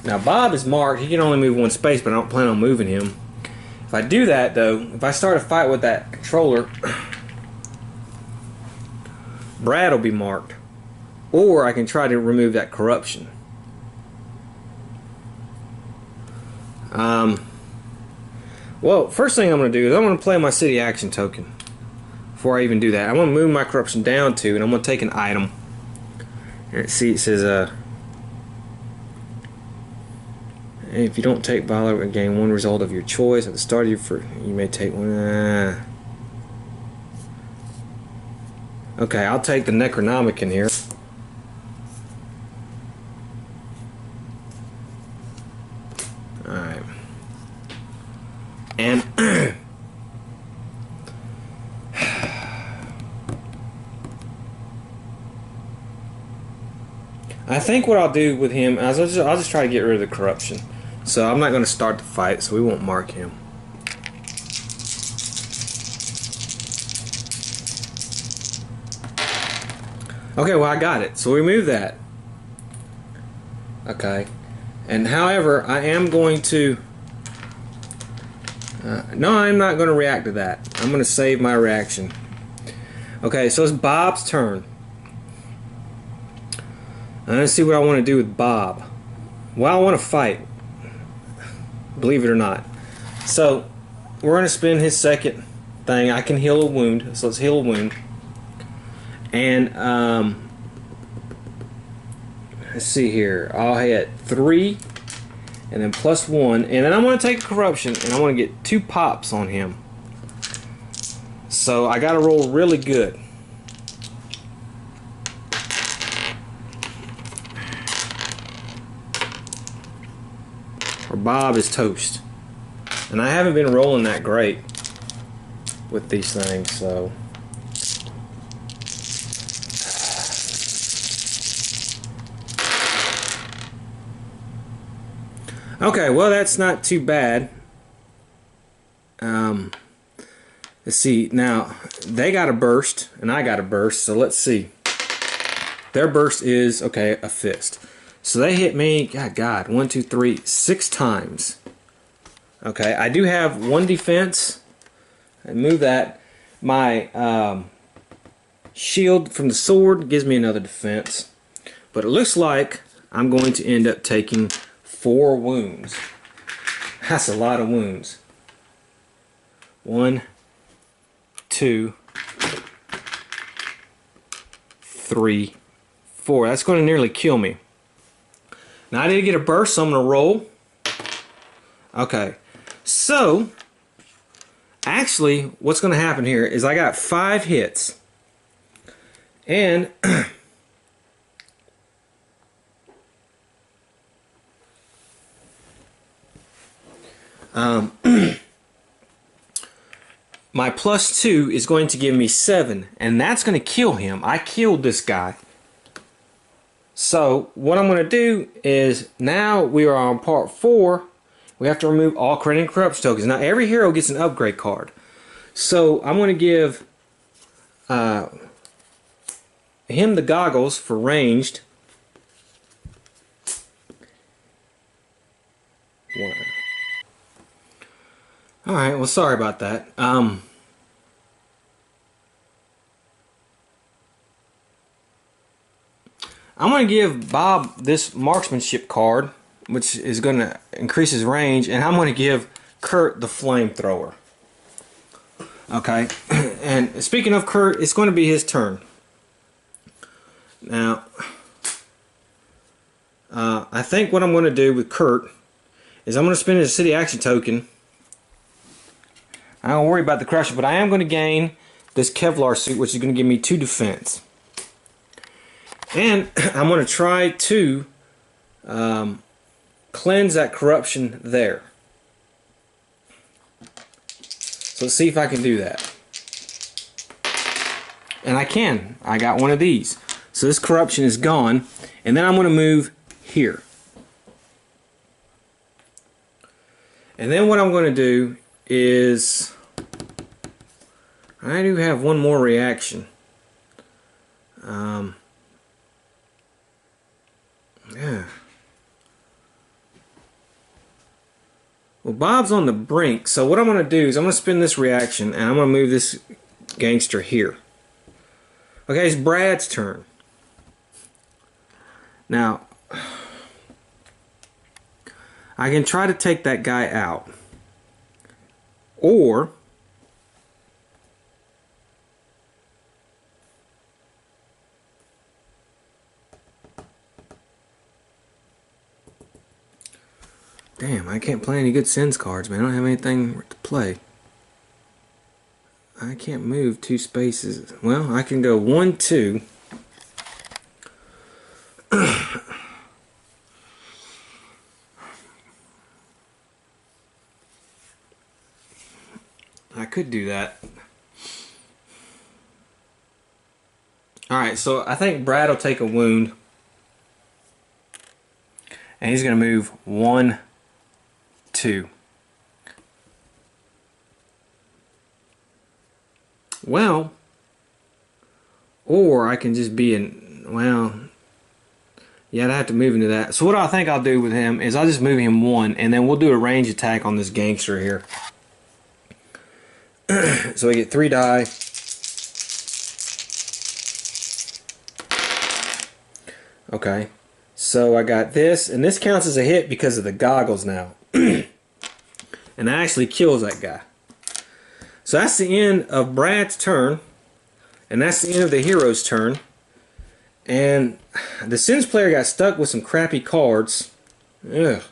Now Bob is marked. He can only move 1 space, but I don't plan on moving him. If I do that, though, if I start a fight with that controller, Brad will be marked. Or I can try to remove that corruption. Well, first thing I'm going to do is I'm going to play my city action token. Before I even do that, I'm going to move my corruption down to, and I'm going to take an item. And see, it says, if you don't take Valor, gain 1 result of your choice at the start of your you may take 1. Okay, I'll take the Necronomicon here. Alright. And I think what I'll do with him is I'll just try to get rid of the corruption. So I'm not going to start the fight, so we won't mark him. Okay, well, I got it. So we remove that. Okay. And however, I am going to... no, I'm not going to react to that. I'm going to save my reaction. Okay, so it's Bob's turn. And let's see what I want to do with Bob. Well, I want to fight. Believe it or not. So, we're going to spin his second thing. I can heal a wound. So let's heal a wound. And, let's see here. I'll hit 3. And then +1. And then I'm going to take a corruption. And I want to get 2 pops on him. So, I got to roll really good. Or Bob is toast. And I haven't been rolling that great with these things, so... Okay, well that's not too bad. Let's see, now they got a burst and I got a burst, so let's see. Their burst is, okay, a fist. So they hit me, God, 1, 2, 3, 6 times. Okay, I do have 1 defense. I move that. My shield from the sword gives me another defense. But it looks like I'm going to end up taking 4 wounds. That's a lot of wounds. 1, 2, 3, 4. That's going to nearly kill me. Now I did get a burst, so I'm going to roll. Okay. So, actually, what's going to happen here is I got 5 hits. And my +2 is going to give me 7, and that's going to kill him. I killed this guy. So what I'm going to do is, now we are on part 4. We have to remove all credit and corruption tokens. Now every hero gets an upgrade card. So I'm going to give him the goggles for ranged. 1. Alright, well sorry about that. I'm going to give Bob this marksmanship card, which is going to increase his range, and I'm going to give Kurt the flamethrower. Okay, and speaking of Kurt, it's going to be his turn. Now, I think what I'm going to do with Kurt is I'm going to spend his city action token. I don't worry about the crusher, but I am going to gain this Kevlar suit, which is going to give me 2 defense. And I'm going to try to cleanse that corruption there. So let's see if I can do that. And I can. I got one of these. So this corruption is gone. And then I'm going to move here. And then what I'm going to do is... I do have one more reaction. Yeah. Well, Bob's on the brink, so what I'm going to do is I'm going to spin this reaction and I'm going to move this gangster here. Okay, it's Brad's turn. Now, I can try to take that guy out. Or damn, I can't play any good sins cards, man. I don't have anything to play. I can't move 2 spaces. Well, I can go 1, 2. I could do that. Alright, so I think Brad will take a wound. And he's going to move 1, 2. Well, or I can just be in, well, Yeah, I'd have to move into that. So what I think I'll do with him is I'll just move him 1, and then we'll do a range attack on this gangster here. So we get 3 die. Okay. So I got this, and this counts as a hit because of the goggles now. And that actually kills that guy. So that's the end of Brad's turn, and that's the end of the hero's turn. And the Sins player got stuck with some crappy cards. Ugh.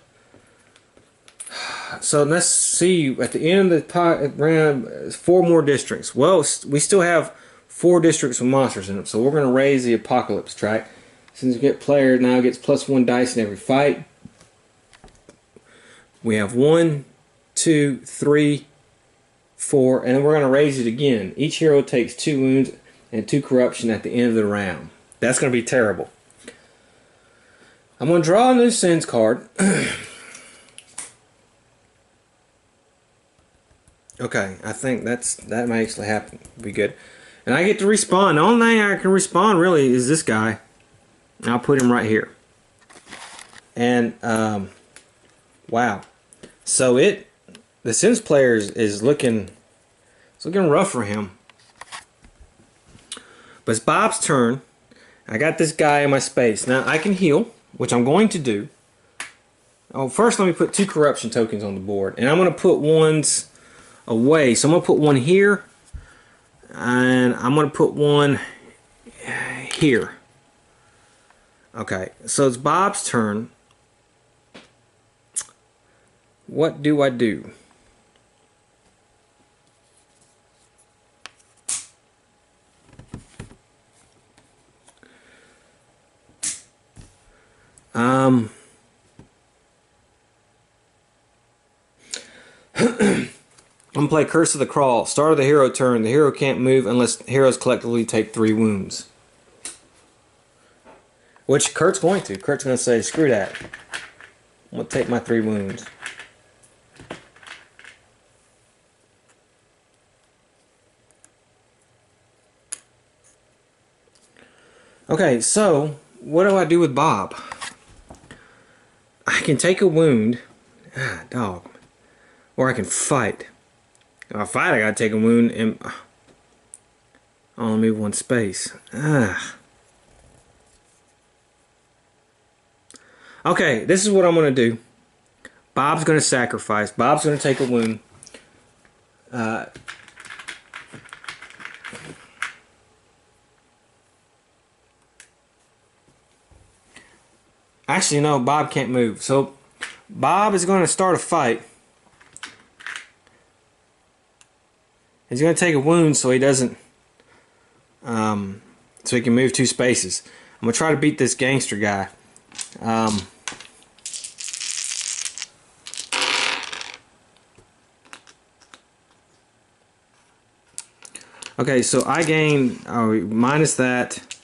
So let's see, at the end of the round, 4 more districts. Well, we still have 4 districts with monsters in them, so we're going to raise the apocalypse track. Since we get player now gets +1 dice in every fight. We have 1, 2, 3, 4, and then we're going to raise it again. Each hero takes 2 wounds and 2 corruption at the end of the round. That's going to be terrible. I'm going to draw a new Sins card. Okay, I think that might actually happen. Be good. And I get to respawn. The only thing I can respawn really is this guy. I'll put him right here. And wow. So the Sims player is looking rough for him. But it's Bob's turn. I got this guy in my space. Now I can heal, which I'm going to do. Oh, first let me put 2 corruption tokens on the board, and I'm going to put ones away. So I'm going to put 1 here, and I'm going to put 1 here. Okay, so it's Bob's turn. What do I do? I'm going to play Curse of the Crawl. Start of the hero turn. The hero can't move unless heroes collectively take 3 wounds. Which Kurt's going to. Kurt's going to say, screw that. I'm going to take my 3 wounds. Okay, so what do I do with Bob? I can take a wound. Ah, dog. Or I can fight. If I fight, I gotta take a wound and I'll only move 1 space. Ah. Okay, this is what I'm going to do. Bob's going to sacrifice. Bob's going to take a wound. Actually, no, Bob can't move. So, Bob is going to start a fight. He's going to take a wound so he doesn't... so he can move 2 spaces. I'm going to try to beat this gangster guy. Okay, so I gain minus that.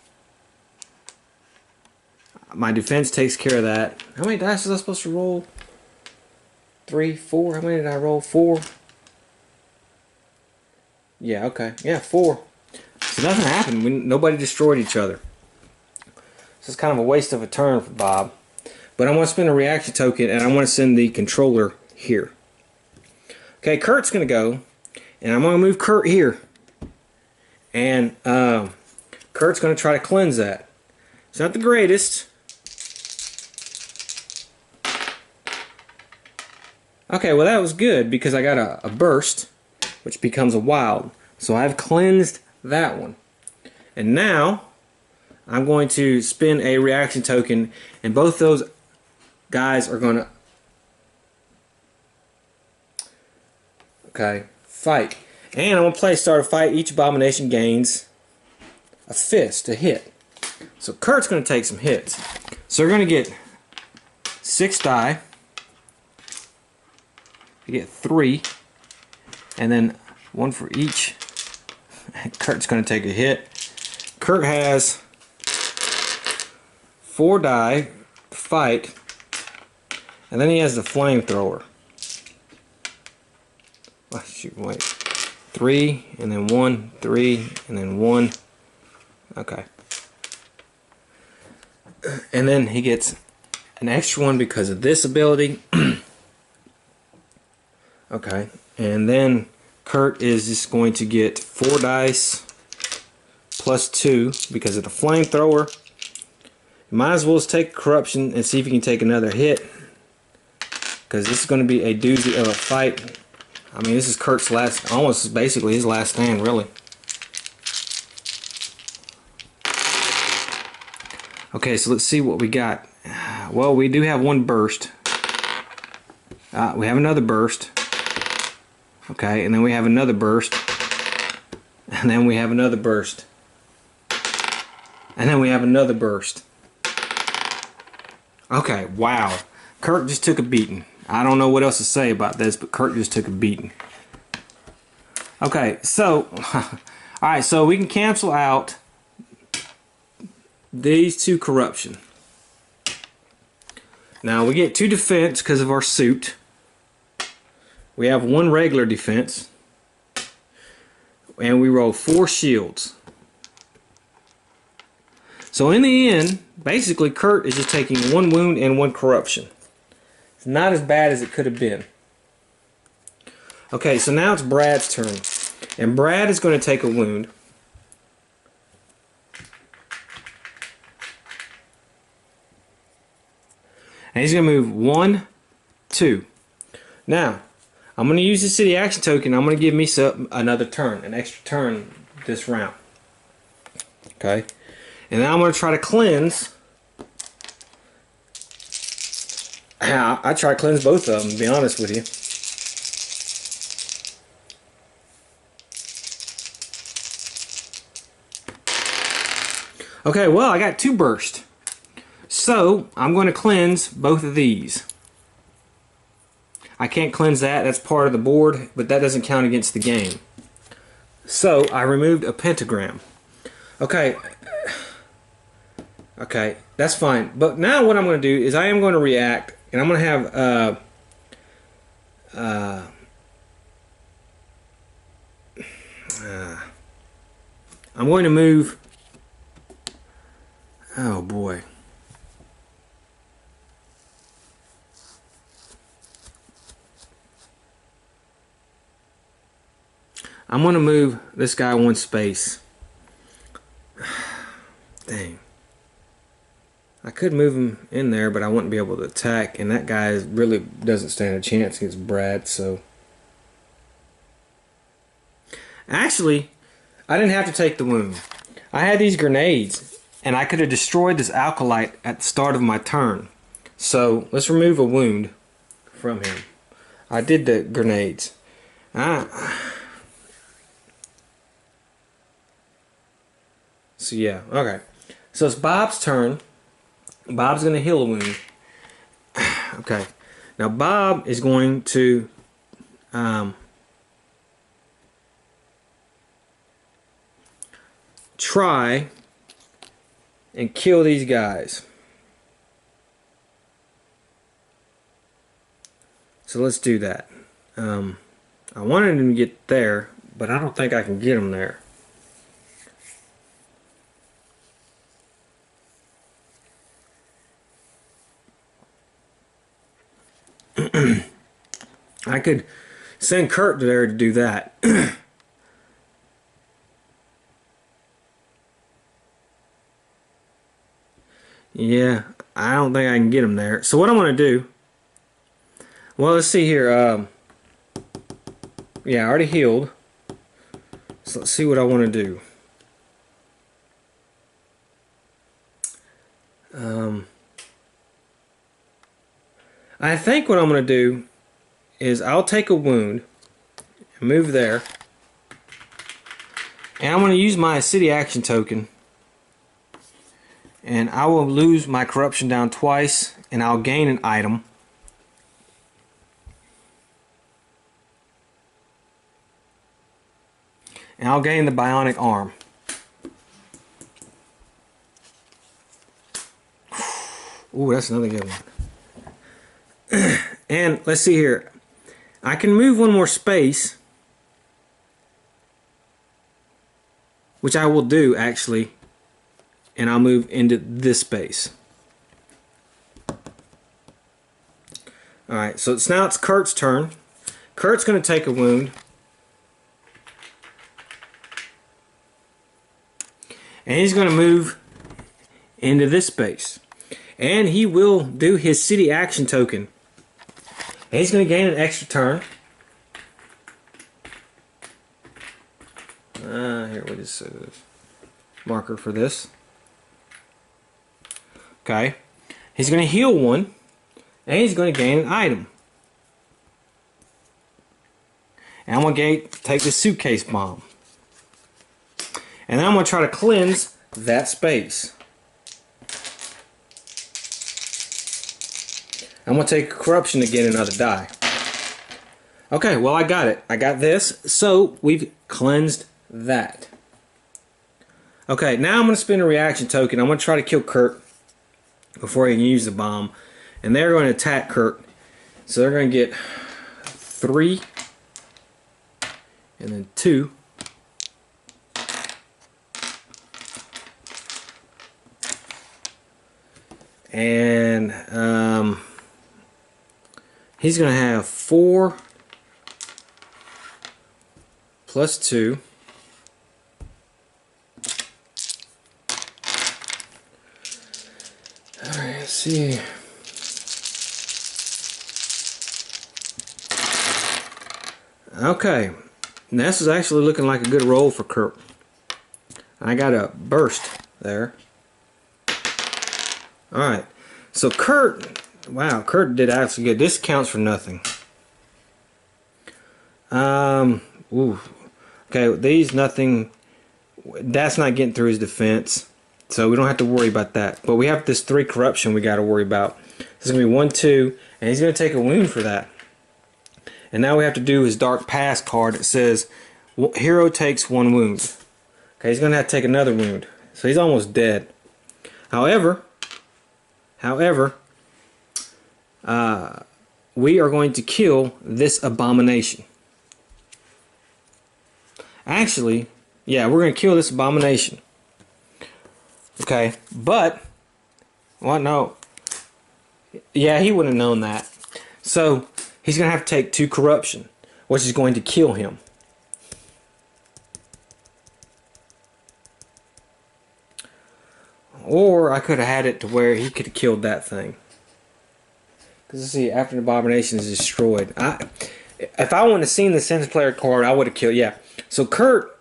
My defense takes care of that. How many dice was I supposed to roll? 3, 4. How many did I roll? 4. Yeah, okay. Yeah, 4. So nothing happened. Nobody destroyed each other. So it's kind of a waste of a turn for Bob. But I want to spend a reaction token, and I want to send the controller here. Okay, Kurt's going to go, and I'm going to move Kurt here. And Kurt's going to try to cleanse that. It's not the greatest. Okay, well that was good because I got a burst, which becomes a wild. So I've cleansed that one. And now I'm going to spin a reaction token, and both those guys are going to fight. And I'm going to play start a fight. Each abomination gains a fist, a hit. So Kurt's going to take some hits. So we're going to get 6 die. You get 3. And then 1 for each. Kurt's going to take a hit. Kurt has 4 die to fight. And then he has the flamethrower. Oh, shoot, wait. 3, and then 1, 3, and then 1. Okay. And then he gets an extra one because of this ability. Okay, and then Kurt is just going to get 4 dice plus 2 because of the flamethrower. Might as well just take corruption and see if he can take another hit, because this is going to be a doozy of a fight. I mean, this is Kurt's last, almost basically his last stand, really. Okay, so let's see what we got. Well, we do have one burst. We have another burst. Okay, and then we have another burst. And then we have another burst. And then we have another burst. Okay, wow. Kurt just took a beating. I don't know what else to say about this, but Kurt just took a beating. Okay, so, alright, so we can cancel out these 2 corruption. Now we get 2 defense because of our suit. We have 1 regular defense. And we roll 4 shields. So in the end, basically Kurt is just taking 1 wound and 1 corruption. It's not as bad as it could have been. Okay, so now it's Brad's turn. And Brad is going to take a wound. And he's going to move 1, 2. Now, I'm going to use the city action token. I'm going to give me another turn, an extra turn this round. Okay? And now I'm going to try to cleanse. I try to cleanse both of them, to be honest with you. Okay, well, I got 2 burst. So, I'm going to cleanse both of these. I can't cleanse that, that's part of the board, but that doesn't count against the game. So, I removed a pentagram. Okay. Okay, that's fine. But now what I'm going to do is I am going to react, and I'm going to have I'm going to move. Oh boy. I'm going to move this guy 1 space. Dang. I could move him in there, but I wouldn't be able to attack, and that guy really doesn't stand a chance against Brad, so. Actually, I didn't have to take the wound. I had these grenades, and I could have destroyed this alkalite at the start of my turn. So, let's remove a wound from him. I did the grenades. So yeah, okay. So it's Bob's turn. Bob's going to heal a wound. Okay. Now Bob is going to try and kill these guys. So let's do that. I wanted him to get there, but I don't think I can get him there. I could send Kurt there to do that. Yeah, I don't think I can get him there. So what I'm going to do, well, let's see here. Yeah, I already healed. So let's see what I want to do. I think what I'm going to do is I'll take a wound and move there, and I'm going to use my city action token, and I will lose my corruption down twice, and I'll gain an item. And I'll gain the bionic arm. Ooh, that's another good one. And let's see here. I can move 1 more space, which I will do actually, and I'll move into this space. Alright, so now it's Kurt's turn. Kurt's going to take a wound. And he's going to move into this space. And he will do his city action token. And he's going to gain an extra turn. Here, what is marker for this? Okay. He's going to heal one. And he's going to gain an item. And I'm going to take the suitcase bomb. And then I'm going to try to cleanse that space. I'm going to take corruption to get another die. Okay, well I got it. I got this. So we've cleansed that. Okay, now I'm going to spend a reaction token. I'm going to try to kill Kurt before he can use the bomb. And they're going to attack Kurt. So they're going to get 3 and then 2. And he's going to have 4 plus 2. Alright, let's see. Okay, and this is actually looking like a good roll for Kurt. I got a burst there. Alright, so Kurt, wow, Kurt did actually good. This counts for nothing. Ooh. Okay, these nothing, that's not getting through his defense. So we don't have to worry about that. But we have this 3 corruption we got to worry about. This is going to be 1, 2, and he's going to take a wound for that. And now we have to do his Dark Pass card that says, hero takes 1 wound. Okay, he's going to have to take another wound. So he's almost dead. However, we are going to kill this abomination. Actually, yeah, we're going to kill this abomination. Okay, but, well, no. Yeah, he wouldn't have known that. So, he's going to have to take 2 corruption, which is going to kill him. Or I could have had it to where he could have killed that thing. Because, see, after the abomination is destroyed. If I wouldn't have seen the sense player card, I would have killed, yeah. So Kurt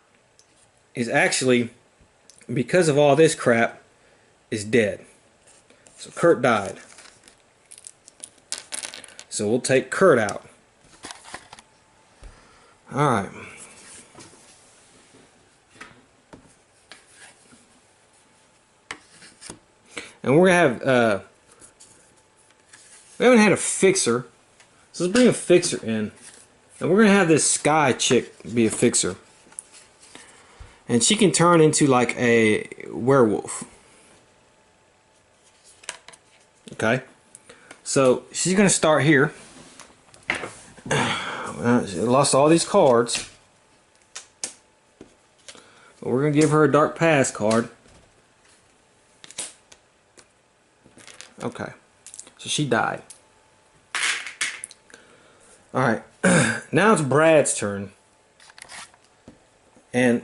is actually, because of all this crap, is dead. So Kurt died. So we'll take Kurt out. Alright. And we're going to have, we haven't had a fixer. So let's bring a fixer in. And we're going to have this Sky chick be a fixer. And she can turn into like a werewolf. Okay. So she's going to start here. She lost all these cards. But we're going to give her a Dark Pass card. Okay. So she died. Alright. Now it's Brad's turn. And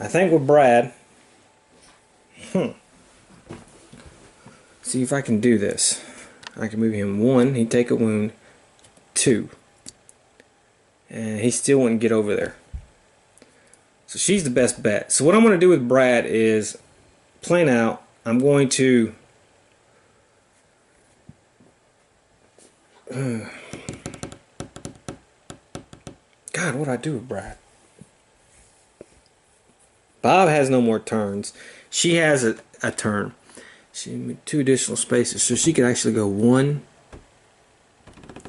I think with Brad, see if I can do this. I can move him 1, he'd take a wound, 2. And he still wouldn't get over there. So she's the best bet. So what I'm going to do with Brad is, plan out, I'm going to God, what do I do with Brad? Bob has no more turns. She has a turn. She made 2 additional spaces, so she could actually go 1,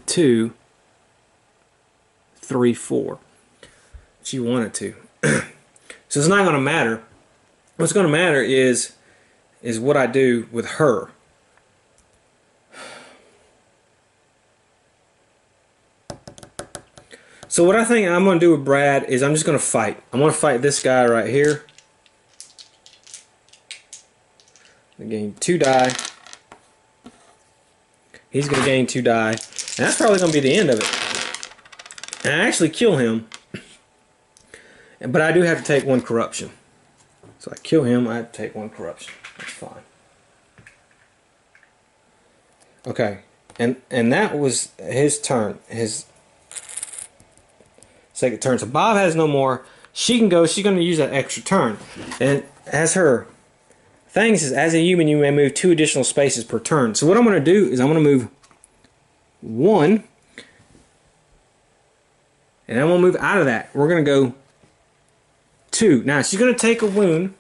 2, 3, 4. She wanted to. So it's not going to matter. What's going to matter is what I do with her. So what I think I'm going to do with Brad is I'm just going to fight. I'm going to fight this guy right here. I gain 2 die. He's going to gain 2 die. And that's probably going to be the end of it. And I actually kill him. But I do have to take 1 corruption. So I kill him, I have to take 1 corruption. That's fine. Okay. And that was his turn. His second turn. So Bob has no more. She can go. She's going to use that extra turn. And as her thing says, as a human, you may move 2 additional spaces per turn. So what I'm going to do is I'm going to move 1. And I'm going to move out of that. We're going to go 2. Now, she's going to take a wound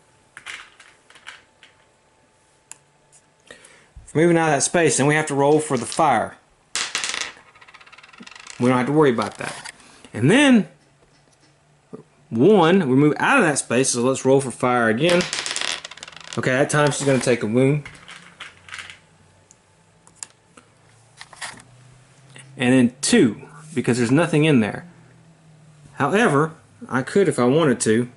for moving out of that space, and we have to roll for the fire. We don't have to worry about that. And then 1, we move out of that space, so let's roll for fire again. Okay, that time she's going to take a wound. And then 2, because there's nothing in there. However, I could if I wanted to.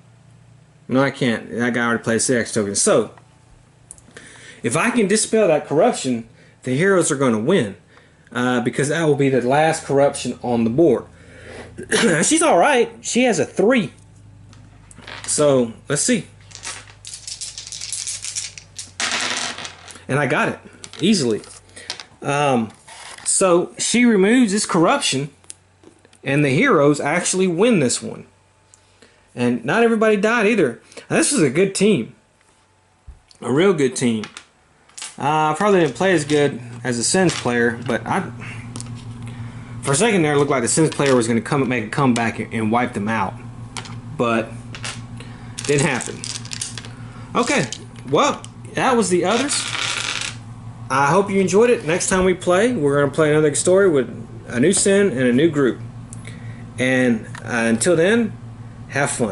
No, I can't. That guy already plays 6 tokens. So, if I can dispel that corruption, the heroes are going to win. Because that will be the last corruption on the board. She's alright. She has a 3. So, let's see. And I got it. Easily. So, she removes this corruption. And the heroes actually win this one. And not everybody died either. Now, this was a good team. A real good team. I probably didn't play as good as the Sins player, but for a second there it looked like the Sins player was going to make a comeback and wipe them out. But didn't happen. Okay, well, that was the others. I hope you enjoyed it. Next time we play, we're going to play another story with a new Sin and a new group. And until then, have fun.